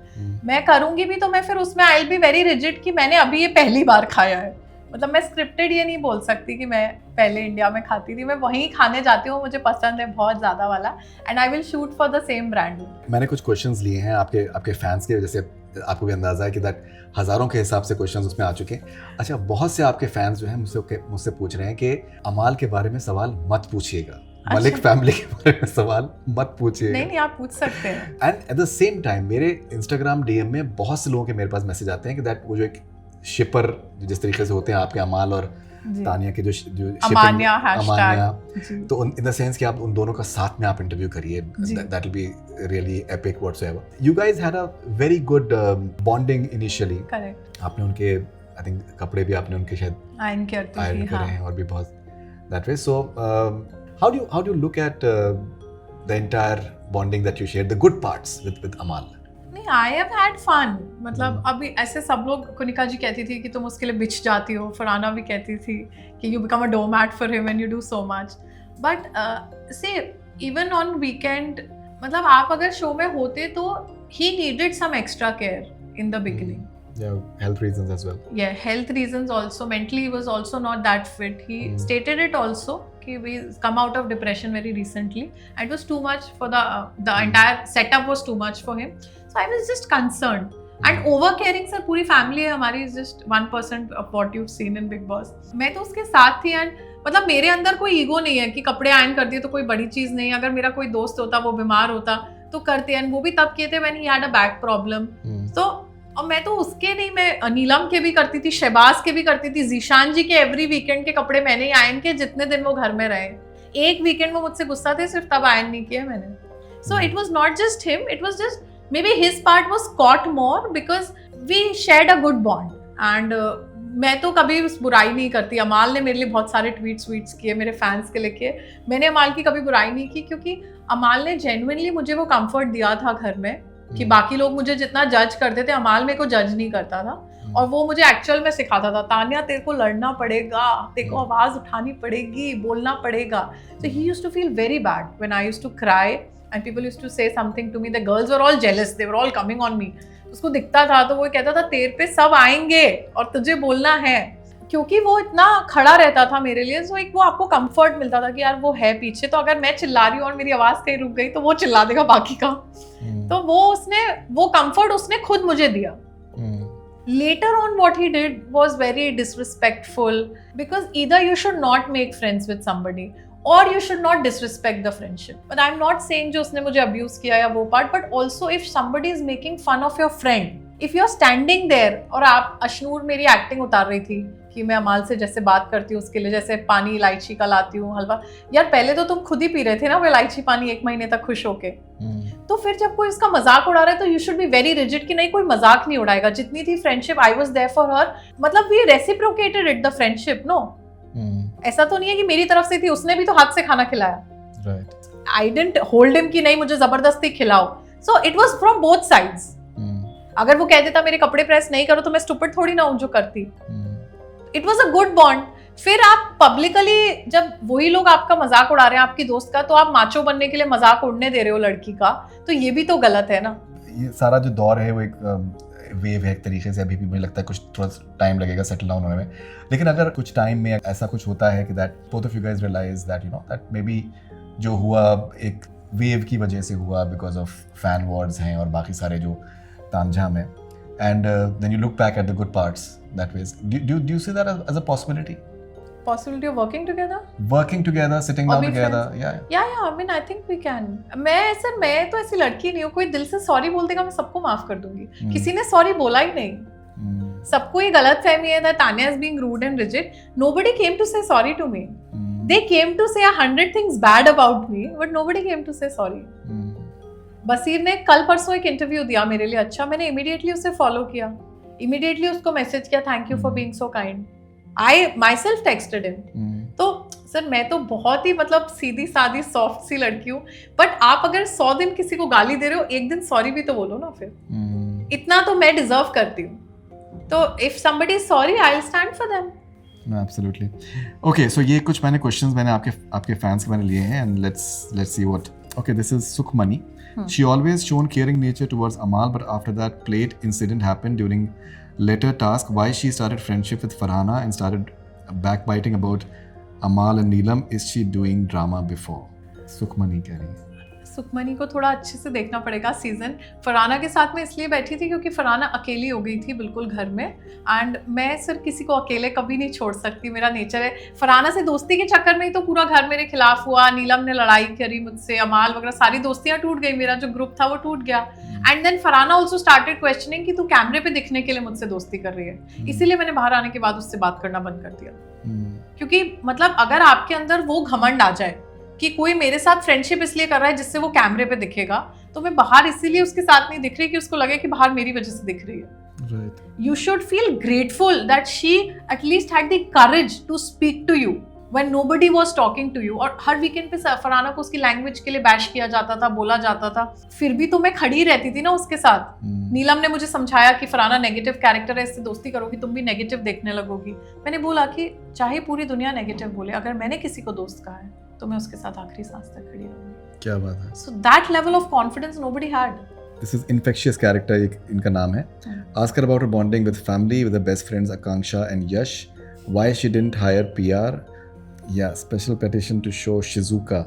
मैं करूँगी भी तो मैं फिर उसमें I will be very rigid कि मैंने अभी ये पहली बार खाया है. मतलब मैं स्क्रिप्टेड ये नहीं बोल सकती कि मैं पहले इंडिया में खाती थी, मैं वहीं खाने जाती हूँ, मुझे पसंद है बहुत ज़्यादा वाला, and I will shoot for the same brand. मैंने कुछ क्वेश्चंस लिए हैं आपके फैंस के, जैसे आपको भी अंदाजा है कि दैट हज़ारों के हिसाब से क्वेश्चंस उसमें आ चुके हैं. अच्छा, बहुत से आपके फैंस जो हैं मुझसे पूछ रहे हैं कि अमाल के बारे में सवाल मत पूछिएगा, मलिक फैमिली के बारे में सवाल मत पूछिए। नहीं आप पूछ सकते हैं। And at the same time मेरे इंस्टाग्राम डीएम में बहुत से लोगों के मेरे पास मैसेज आते हैं कि दैट वो जो एक शिपर जिस तरीके से होते हैं आपके अमाल और तानिया के जो अमान्या तो इन द सेंस कि आप उन दोनों का साथ में आप इंटरव्यू करिए, that will be really epic whatsoever. You guys had a very good bonding initially. Correct. आपने उनके आई थिंक कपड़े भी आपने उनके शायद आयरन करती आयरन करे हैं और भी बहुत that way. So how do you look at the entire bonding that you share, the good parts with Amaal? I have had fun. मतलब अभी ऐसे सब लोग, कुनिका जी कहती थी कि तुम उसके लिए बिछ जाती हो, फरहाना भी कहती थी कि you become a doormat for him and you do so much, but say even on weekend मतलब आप अगर शो में होते तो ही needed some extra care in the beginning. Health reasons as well. Yeah, health reasons also. Mentally he was also not that fit. He stated it also कि we come out of depression very recently and it was too much for the entire setup was too much for him. So I was just concerned. And over caring sir, पूरी family है हमारी, is just 1% of what you've seen in Big Boss. मैं तो उसके साथ थी and मतलब मेरे अंदर कोई ईगो नहीं है कि कपड़े आयरन कर दिए तो कोई बड़ी चीज नहीं। अगर मेरा कोई दोस्त होता वो बीमार होता तो करते, एंड वो भी तब किए थे when he had a back problem. तो और मैं तो उसके नहीं, मैं नीलम के भी करती थी, शहबाज के भी करती थी, जीशान जी के एवरी वीकेंड के कपड़े मैंने ही आयरन किए जितने दिन वो घर में रहे। एक वीकेंड वो मुझसे गुस्सा थे सिर्फ तब आयरन नहीं किया मैंने। So it was not just him, it was just maybe his part was caught more because we shared a good bond. And मैं तो कभी बुराई नहीं करती। अमाल ने मेरे लिए बहुत सारे ट्वीट्स किए, मेरे फैंस के लिए किए। मैंने अमाल की कभी बुराई नहीं की क्योंकि अमाल ने जेन्युइनली मुझे वो कंफर्ट दिया था घर में कि बाकी लोग मुझे जितना जज करते थे अमाल मेरे को जज नहीं करता था। और वो मुझे एक्चुअल में सिखाता था, तानिया तेरे को लड़ना पड़ेगा, तेरे को आवाज उठानी पड़ेगी, बोलना पड़ेगा। So he used to feel very bad when I used to cry and people used to say something to me. The girls were all jealous, they were all coming on me. उसको दिखता था तो वो कहता था तेरे पे सब आएंगे और तुझे बोलना है, क्योंकि वो इतना खड़ा रहता था मेरे लिए। सो एक वो आपको कंफर्ट मिलता था कि यार वो है पीछे, तो अगर मैं चिल्ला रही हूँ और मेरी आवाज कहीं रुक गई तो वो चिल्ला देगा बाकी का। तो वो कंफर्ट उसने खुद मुझे दिया। Later on what he did was very disrespectful because either you should not make friends with somebody or you should not disrespect the friendship. But I'm not saying जो उसने मुझे abuse किया या वो part, but also if somebody is making fun of your friend, if you're standing there और आप अशनूर मेरी acting उतार रही थी कि मैं अमाल से जैसे बात करती हूँ उसके लिए जैसे पानी इलायची का लाती हूँ हलवा, यार पहले तो तुम खुद ही पी रहे थे ना वो इलायची पानी 1 महीने तक खुश होके। तो फिर जब कोई इसका मजाक उड़ा रहा है तो you should be very rigid कि नहीं कोई मजाक नहीं उड़ाएगा। जितनी थी friendship I was there for her, मतलब we reciprocated it the friendship. No ऐसा तो नहीं है कि मेरी तरफ से थी, उसने भी तो हाथ से खाना खिलाया। आई डिडंट होल्ड हिम कि नहीं मुझे जबरदस्ती खिलाओ। सो it was from both sides. अगर वो कह देता मेरे कपड़े प्रेस नहीं करो तो मैं स्टूपिड थोड़ी ना हूं जो करती। It was a good bond. फिर आप पब्लिकली जब वही लोग आपका मजाक उड़ा रहे हैं आपकी दोस्त का, तो आप माचो बनने के लिए मजाक उड़ने दे रहे हो लड़की का, तो ये भी तो गलत है ना। ये सारा जो दौर है वो एक वेव है एक तरीके से। अभी भी मुझे लगता है कुछ थोड़ा टाइम लगेगा सेटल डाउन होने में, लेकिन अगर कुछ टाइम में ऐसा कुछ होता है कि that both of you guys realise that you know that maybe जो हुआ एक वेव की वजह से हुआ बिकॉज ऑफ फैन वॉर्ड्स हैं और बाकी सारे जो तामझाम है, and then you look back at the good parts that was, do you see that as a possibility of working together, sitting down together? Yeah, I mean I think we can. मैं तो ऐसी लड़की नहीं हूँ, कोई दिल से sorry बोल देगा मैं सबको माफ कर दूंगी। किसी ने सॉरी बोला ही नहीं। सबको ये गलत फहमी है that Tanya is being rude and rigid. Nobody came to say sorry to me. They came to say 100 things bad about me, but nobody came to say sorry. बसीर ने कल परसों एक इंटरव्यू दिया मेरे लिए, अच्छा मैंने इमीडिएटली उसे फॉलो किया, इमीडिएटली उसको मैसेज किया thank you for being so kind. I myself texted him. तो सर मैं तो बहुत ही मतलब सीधी सादी सॉफ्ट सी लड़की हूँ, बट आप अगर 100 दिन किसी को गाली दे रहे हो एक दिन सॉरी भी तो बोलो ना। फिर इतना तो मैं डिजर्व करती हूँ, तो if somebody is sorry I'll stand for them. Absolutely. Okay, so ये कुछ मैंने questions मैंने आपके fans के मैंने लिए हैं, and let's see what. Okay, this is Sukhmani. She always shown caring nature towards Amal, but after that plate incident happened during later task, why she started friendship with Farhana and started backbiting about Amal and Neelam? Is she doing drama before? Sukhmani कह रही है। सुखमनी को थोड़ा अच्छे से देखना पड़ेगा season. Farhana के साथ में इसलिए बैठी थी क्योंकि फरहाना अकेली हो गई थी बिल्कुल घर में, एंड मैं सिर्फ किसी को अकेले कभी नहीं छोड़ सकती, मेरा नेचर है। फरहाना से दोस्ती के चक्कर में ही तो पूरा घर मेरे खिलाफ हुआ, नीलम ने लड़ाई करी मुझसे, अमाल वगैरह सारी दोस्तियां टूट गई, मेरा जो ग्रुप था वो टूट गया। And then Farhana also started questioning कि तू कैमरे पे दिखने के लिए मुझसे दोस्ती कर रही है, इसीलिए मैंने बाहर आने के बाद उससे बात करना बंद कर दिया। क्योंकि मतलब अगर आपके अंदर वो घमंड आ जाए कि कोई मेरे साथ फ्रेंडशिप इसलिए कर रहा है जिससे वो कैमरे पे दिखेगा, तो मैं बाहर इसीलिए उसके साथ नहीं दिख रही कि उसको लगे कि बाहर मेरी वजह से दिख रही है। You should feel grateful that she at least had the courage to speak to you when nobody was talking to you। और हर वीकेंड पे फरहाना को उसकी लैंग्वेज के लिए बैश किया जाता था, बोला जाता था, फिर भी तो मैं खड़ी रहती थी ना उसके साथ। नीलम ने मुझे समझाया कि फरहाना नेगेटिव कैरेक्टर है, इससे दोस्ती करोगी तुम भी नेगेटिव देखने लगोगी। मैंने बोला कि चाहे पूरी दुनिया नेगेटिव बोले, अगर मैंने किसी को दोस्त कहा है तो मैं उसके साथ आखिरी सांस तक खड़ी रहूंगी। क्या बात है। So that level of confidence nobody had. This is infectious character, इनका नाम है। Ask her about her bonding with family, with her best friends Akanksha and Yash. Why she didn't hire PR? Yeah, special petition to show Shizuka.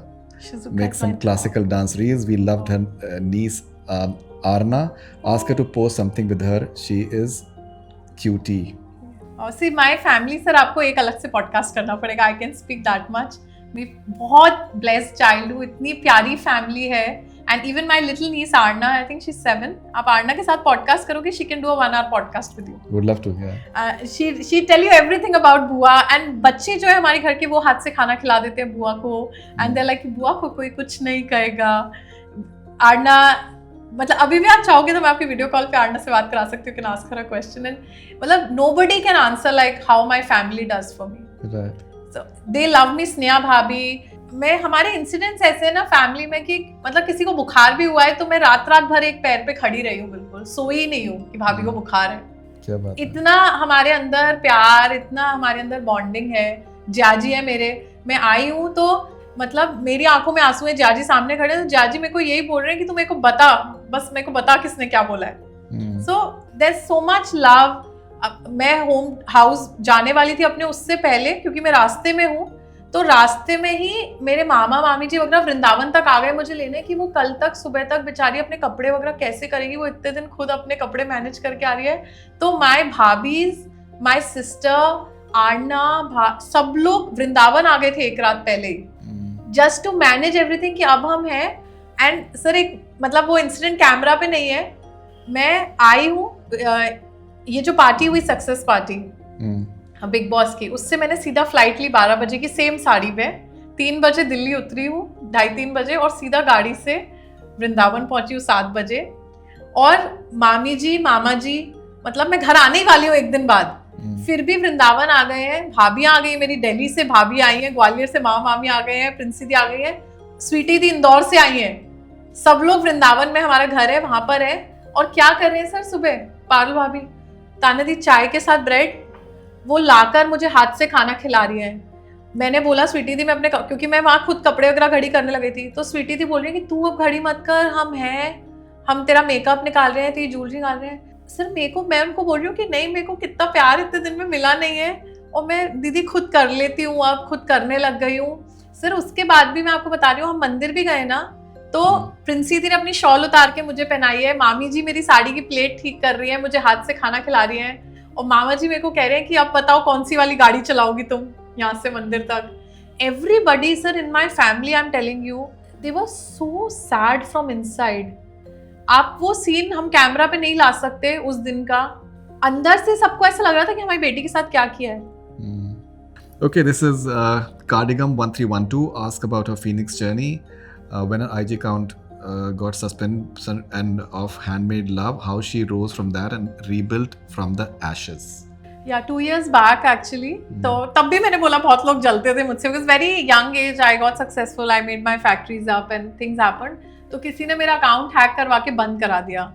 Make some classical dance reels. We loved her niece Arna. Ask her to post something with her. She is cutie. See, my family sir, आपको एक अलग से podcast करना पड़ेगा। I can speak that much. मैं बहुत blessed child हूँ, इतनी प्यारी फैमिली है। And even my little niece Aarna, I think she is 7, आप आर्ना के साथ पॉडकास्ट करोगे, she can do a 1 hour podcast with you. Would love to, या she tell you everything about बुआ। एंड बच्चे जो है हमारे घर के, वो हाथ से खाना खिला देते हैं बुआ को, एंड दे लाइक बुआ को कोई कुछ नहीं कहेगा। आर्ना, मतलब अभी भी आप चाहोगे तो मैं आपकी वीडियो कॉल पे आर्ना से बात करा सकती हूँ, can ask her a question, and मतलब nobody can answer like how my family does for me. Right. So, they love me। Sneha भाभी, मैं, हमारे इंसिडेंट्स ऐसे हैं ना फैमिली में कि मतलब किसी को बुखार भी हुआ है तो मैं रात भर एक पैर पे खड़ी रही हूँ, बिल्कुल सोई नहीं हूँ कि भाभी को बुखार है। क्या बात है। इतना हमारे अंदर प्यार, इतना हमारे अंदर बॉन्डिंग है। जाजी है मेरे, मैं आई हूँ तो मतलब मेरी आंखों में आंसू है, जाजी सामने खड़े हैं तो जाजी मेरे को यही बोल रहे हैं कि तू मेरे को बता, बस मेरे को बता किसने क्या बोला है। So there is so much love. मैं होम हाउस जाने वाली थी अपने उससे पहले, क्योंकि मैं रास्ते में हूँ, तो रास्ते में ही मेरे मामा मामी जी वगैरह वृंदावन तक आ गए मुझे लेने, कि वो कल तक सुबह तक बेचारी अपने कपड़े वगैरह कैसे करेगी, वो इतने दिन खुद अपने कपड़े मैनेज करके आ रही है। तो माय भाभीज, माय सिस्टर, आर्ना, सब लोग वृंदावन आ गए थे एक रात पहले ही, जस्ट टू मैनेज एवरीथिंग कि अब हम हैं। एंड सर एक मतलब वो इंसिडेंट कैमरा पे नहीं है, मैं आई हूँ, ये जो पार्टी हुई सक्सेस पार्टी बिग बॉस की, उससे मैंने सीधा फ्लाइट ली 12 बजे की, सेम साड़ी पे 3 बजे दिल्ली उतरी हूँ, 2:30-3 बजे, और सीधा गाड़ी से वृंदावन पहुंची हूँ 7 बजे। और मामी जी, मामा जी, मतलब मैं घर आने वाली हूँ एक दिन बाद, फिर भी वृंदावन आ गए हैं। भाभियाँ आ गई मेरी, दिल्ली से भाभी आई हैं, ग्वालियर से मामा मामी आ गए हैं, प्रिंसी दी आ गई है, स्वीटी दी इंदौर से आई हैं, सब लोग वृंदावन में, हमारा घर है वहां पर है। और क्या कर रहे हैं सर, सुबह पारुल भाभी ताने दी चाय के साथ ब्रेड वो लाकर मुझे हाथ से खाना खिला रही है। मैंने बोला स्वीटी दी मैं अपने, क्योंकि मैं वहाँ खुद कपड़े वगैरह घड़ी करने लगी थी, तो स्वीटी दी बोल रही है कि तू अब घड़ी मत कर, हम तेरा मेकअप निकाल रहे हैं, तेरी ज्वेलरी निकाल रहे हैं। सर मेरे को, मैं उनको बोल रही हूँ कि नहीं, मेरे को कितना प्यार इतने दिन में मिला नहीं है, और मैं दीदी खुद कर लेती हूँ, अब खुद करने लग गई हूँ। सर उसके बाद भी मैं आपको बता रही हूँ, हम मंदिर भी गए ना, तो प्रिंसी दी ने अपनी शॉल उतार के मुझे पहनाई है, मामी जी मेरी साड़ी की प्लेट ठीक कर रही है, मुझे हाथ से खाना खिला रही है, और मामा जी मेरे को कह रहे हैं कि अब बताओ कौन सी वाली गाड़ी चलाओगी तुम यहाँ से मंदिर तक। Everybody sir in my family, I am telling you, they were so sad from inside. आप वो सीन हम कैमरा पे नहीं ला सकते उस दिन का, अंदर से सबको ऐसा लग रहा था कि हमारी बेटी के साथ क्या किया है। Okay, this is Cardigam 1312 ask about her Phoenix journey. When her IG account got suspended and of Handmade Love, how she rose from that and rebuilt from the ashes. Yeah, 2 years back actually. तो तब भी मैंने बोला बहुत लोग जलते थे मुझसे, because very young age I got successful, I made my factories up and things happened. तो किसी ने मेरा अकाउंट हैक करवा के बंद करा दिया।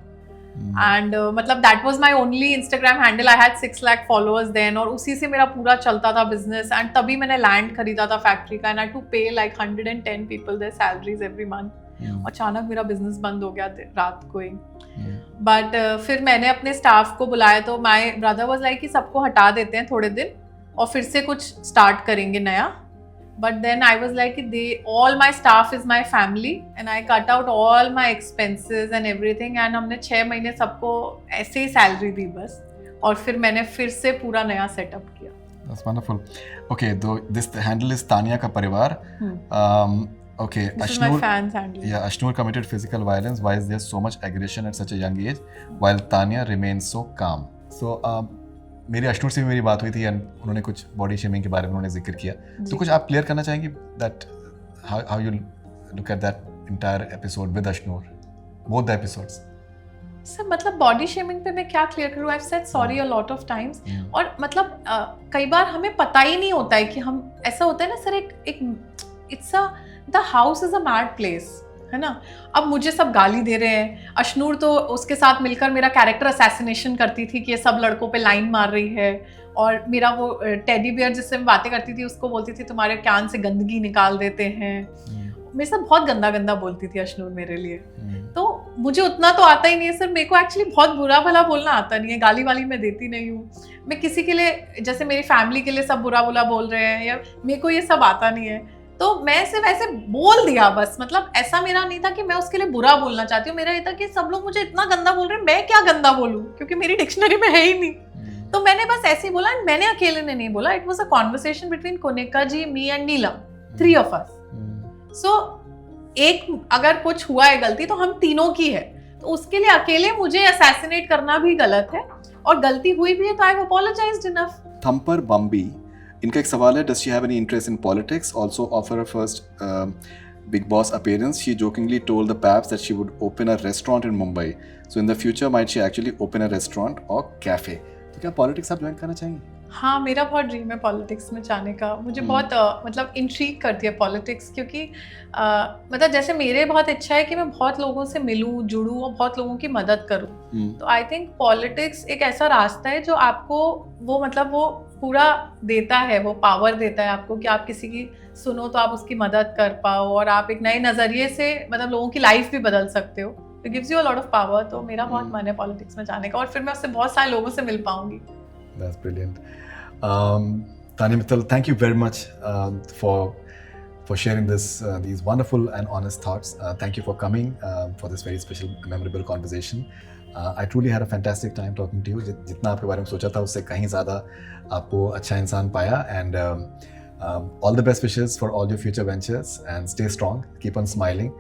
एंड मतलब that was my only Instagram handle, I had 6 lakh followers then, और उसी से मेरा पूरा चलता था बिजनेस। एंड तभी मैंने लैंड खरीदा था फैक्ट्री का, एंड आई टू पे like 110 people there salaries every month. अचानक मेरा बिजनेस बंद हो गया रात को ही। बट फिर मैंने अपने स्टाफ को बुलाया, तो माय ब्रदर वाज लाइक कि सबको हटा देते हैं थोड़े दिन और फिर से कुछ स्टार्ट करेंगे नया। But then I was like, all my staff is my family, and I cut out all my expenses and everything, and हमने 6 महीने सबको ऐसे ही सैलरी दी बस, और फिर मैंने फिर से पूरा नया सेटअप किया. That's wonderful. Okay, though this handle is Tanya ka parivar. Okay, This is my fans handle. Yeah, Ashnur committed physical violence. Why is there so much aggression at such a young age, while Tanya remains so calm? So, मेरी अश्नूर से भी मेरी बात हुई थी and उन्होंने कुछ body shaming के बारे में उन्होंने जिक्र किया. तो कुछ आप क्लियर करना चाहेंगे that how you look at that entire episode with Ashnoor, both the episodes? Sir मतलब बॉडी शेमिंग पे मैं क्या क्लियर करूँ? I have said sorry a lot of times. और मतलब कई बार हमें पता ही नहीं होता है कि हम, ऐसा होता है ना सर, एक it's a, the house is a mad place, है ना. अब मुझे सब गाली दे रहे हैं. अश्नूर तो उसके साथ मिलकर मेरा कैरेक्टर असैसिनेशन करती थी कि ये सब लड़कों पे लाइन मार रही है, और मेरा वो टेडी बियर जिससे मैं बातें करती थी उसको बोलती थी तुम्हारे कान से गंदगी निकाल देते हैं. मेरे साथ बहुत गंदा गंदा बोलती थी अश्नूर मेरे लिए. तो मुझे उतना तो आता ही नहीं है सर. मेरे को एक्चुअली बहुत बुरा भला बोलना आता नहीं है. गाली वाली मैं देती नहीं हूँ. मैं किसी के लिए, जैसे मेरी फैमिली के लिए सब बुरा बुरा बोल रहे हैं, या मेरे को ये सब आता नहीं है, तो मैं सिर्फ ऐसे बोल दिया बस. मतलब ऐसा मेरा नहीं था कि मैं उसके लिए बुरा बोलना चाहती हूँ. मेरा ये था कि सब लोग मुझे इतना गंदा बोल रहे हैं, मैं क्या गंदा बोलूँ, क्योंकि मेरी डिक्शनरी में है ही नहीं. तो मैंने बस ऐसे ही बोला, एंड मैंने अकेले ने नहीं बोला. It was a conversation between Kunickaa ji, me and Neelam, 3 of us. So एक अगर कुछ हुआ है गलती तो हम तीनों की है, तो उसके लिए अकेले मुझे असैसिनेट करना भी गलत है, और गलती हुई भी है तो आई हैव अपोलोजाइज्ड इनफ. थम्पर बम्बी, इनका एक सवाल है, does she have any interest in politics? Also after her first big boss appearance she jokingly told the Paps that she would open a restaurant in Mumbai. So in the future might she actually open a restaurant or cafe? तो क्या politics आप join करना चाहेंगे? हाँ, मेरा बहुत dream है politics में जाने का. मुझे बहुत मतलब इंट्रीग करती है पॉलिटिक्स, क्योंकि मतलब जैसे मेरे बहुत इच्छा है कि मैं बहुत लोगों से मिलूं, जुड़ूं और बहुत लोगों की मदद करूं. तो आई थिंक पॉलिटिक्स एक ऐसा रास्ता है जो आपको वो मतलब वो पूरा देता है, वो पावर देता है आपको कि आप किसी की सुनो तो आप उसकी मदद कर पाओ, और आप एक नए नज़रिए से मतलब लोगों की लाइफ भी बदल सकते हो. It gives you a lot of power. तो मेरा बहुत मन है पॉलिटिक्स में जाने का, और फिर मैं उससे बहुत सारे लोगों से मिल पाऊंगी. That's brilliant. Tanya Mittal, thank you very much for sharing these wonderful and honest thoughts. Thank you for coming for this very special, memorable conversation. I truly had a fantastic time talking to you. जितना आपके बारे में सोचा था उससे कहीं ज़्यादा आपको अच्छा इंसान पाया. And all the best wishes for all your future ventures, and stay strong, keep on smiling.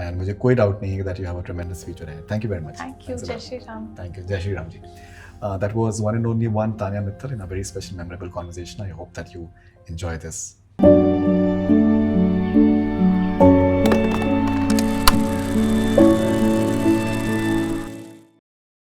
And मुझे कोई डाउट नहीं है that you have a tremendous future ahead. Thank you very much. Thank you. Jai Shri Ram. Thank you. Jai Shri Ram ji. That was one and only one Tanya Mittal in a very special, memorable conversation. I hope that you enjoy this.